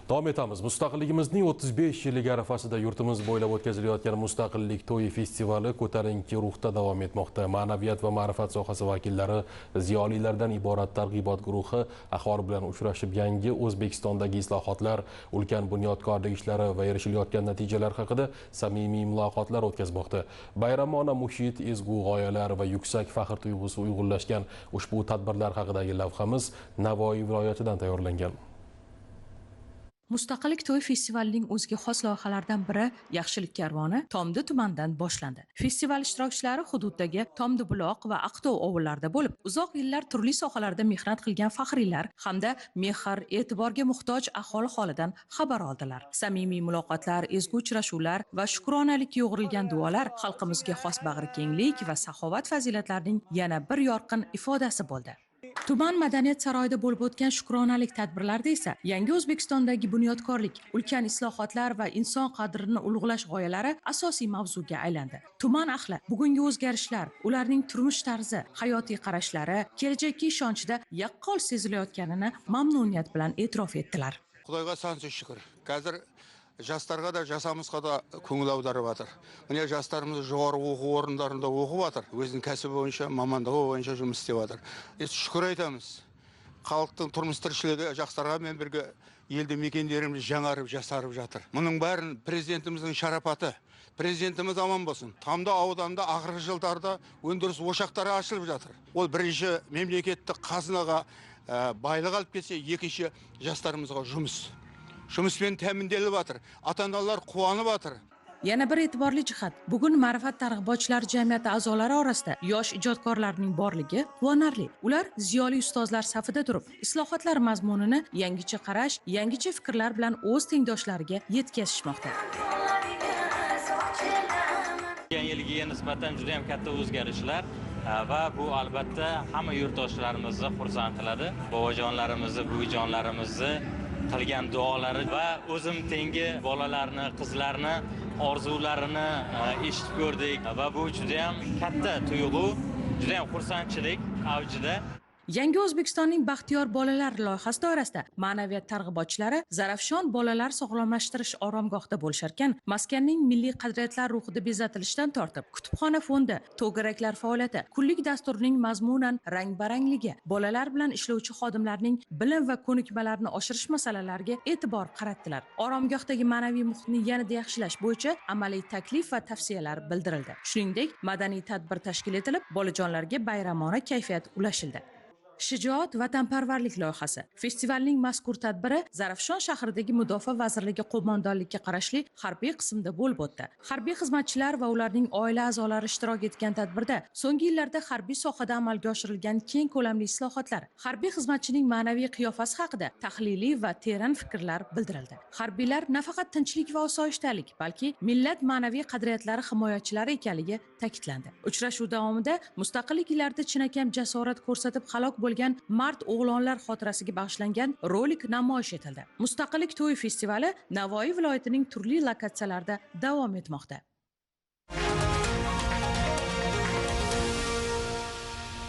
Davom etamiz. Mustaqilligimizning 35 yilligi arafasida yurtimiz bo'ylab o'tkazilayotgan Mustaqillik to'yi festivali ko'tarinki ruhda davom etmoqda. Ma'naviyat va ma'rifat sohasi vakillari, ziyolilardan iborat targ'ibot guruhi aholi bilan uchrashib, yangi O'zbekistondagi islohotlar, ulkan bunyodkorlik ishlari va erishilayotgan natijalar haqida samimiy muloqotlar o'tkazmoqda. Bayramona muhit, ezgu g'oyalar va yuksak faxr tuyg'usi uyg'unlashgan ushbu tadbirlar haqidagi lavhamiz Navoiy viloyatidan tayyorlangan. Mustaqillik to'y festivalining o'ziga xos loyihalaridan biri Yaxshilik karvoni Tomdi tumanidan boshlandi. Festival ishtirokchilari hududdagi Tomdibuloq va Aqtov ovullarida bo'lib, uzoq yillar turli sohalarda mehnat qilgan faxriylar hamda mehr, e'tiborga muhtoj aholi holidan xabar oldilar. Samimiy muloqotlar, ezgu uchrashuvlar va shukronalikka yo'g'rilgan duolar xalqimizga xos bag'rikenglik va saxovat fazilatlarining yana bir yorqin ifodasi bo'ldi. Tuman madaniyat saroyida bo'lib o'tgan shukronalik tadbirlarida esa yangi O'zbekistondagi bunyodkorlik, ulkan islohotlar va inson qadrini ulug'lash g'oyalari asosiy mavzuga aylandi. Tuman ahli bugungi o'zgarishlar, ularning turmush tarzi, hayotiy qarashlari, kelajakka ishonchida yaqqol sezilayotganini mamnuniyat bilan e'tirof etdilar. Xudoga sansi shukr. Hozir жастарға да жасамызға да көңіл аударып жатыр. Міне жастарымыз жоғары оқу орындарында оқып жатыр. Өзінің кәсібі бойынша, мамандығы бойынша жұмыс істеп жатыр. Шүкір айтамыз. Халықтың тұрмыс тіршілігі жақсарғанмен бірге елді мекендеріміз жаңарып, жасарып жатыр. Мұның бәрін президентіміздің шарапаты. Президентіміз аман болсын. Тамда ауданында ақырғы жылдарда өндіріс ошақтары ашылып жатыр. Ол бірінші мемлекеттік қазынаға байлық алып келсе, екінші жастарымызға жұмыспен тәмінделіп жатыр. Ата-аналар қуанып жатыр. Yana bir e'tiborli jihat, bugun ma'rifat targ'ibotchilari jamiyati a'zolari orasida yosh ijodkorlarning borligi quvonarli. Ular ziyoli ustozlar safida turib, islohotlar mazmunini yangicha qarash, yangicha fikrlar bilan o'z tengdoshlariga yetkazishmoqda. O'tgan yilgiga nisbatan juda ham katta o'zgarishlar va bu albatta hamma yurtdoshlarimizni xursand qiladi. Bobojonlarimizni, buvijonlarimizni qilgan duolari va o'zim tengi bolalarni, qizlarni orzularini eshitib ko'rdik va bu juda ham katta tuyg'u, juda ham xursandchilik avjida. Yangi O'zbekistonning Baxtiyor bolalar loyihasi doirasida ma'naviyat targ'ibotchilari Zarafshon bolalar sog'lomlashtirish oromgohida bo'lisharkan, maskanning milliy qadriyatlar ruhida bezatilishidan tortib, kutubxona fondi, to'garaklar faoliyati, kunlik dasturning mazmunan rang-barangligi, bolalar bilan ishlovchi xodimlarning bilim va ko'nikmalarini oshirish masalalariga e'tibor qaratdilar. Oromgohdagi ma'naviy muhitni yanada yaxshilash bo'yicha amaliy taklif va tavsiyalar bildirildi. Shuningdek, madaniy tadbir tashkil etilib, bolajonlarga bayramona kayfiyat ulashildi. Shijoat vatanparvarlik loyihasi. Festivalning mazkur tadbiri Zarafshon shahridagi Mudofaa vazirligi qo'mondonlikka qarashli harbiy qismda bo'lib o'tdi. Harbiy xizmatchilar va ularning oila a'zolari ishtirok etgan tadbirda so'nggi yillarda harbiy sohada amalga oshirilgan keng ko'lamli islohotlar, harbiy xizmatchining ma'naviy qiyofasi haqida tahliliy va teran fikrlar bildirildi. Harbiylar nafaqat tinchlik va osoyishtalik, balki millat ma'naviy qadriyatlari himoyachilari ekanligi ta'kidlandi. Uchrashuv davomida mustaqillik yillarida chinakam jasorat ko'rsatib halok bo'lgan mard o'g'lonlar xotirasiga bag'ishlangan rolik namoyish etildi. Mustaqillik to'yi festivali Navoiy viloyatining turli lokatsiyalarida davom etmoqda.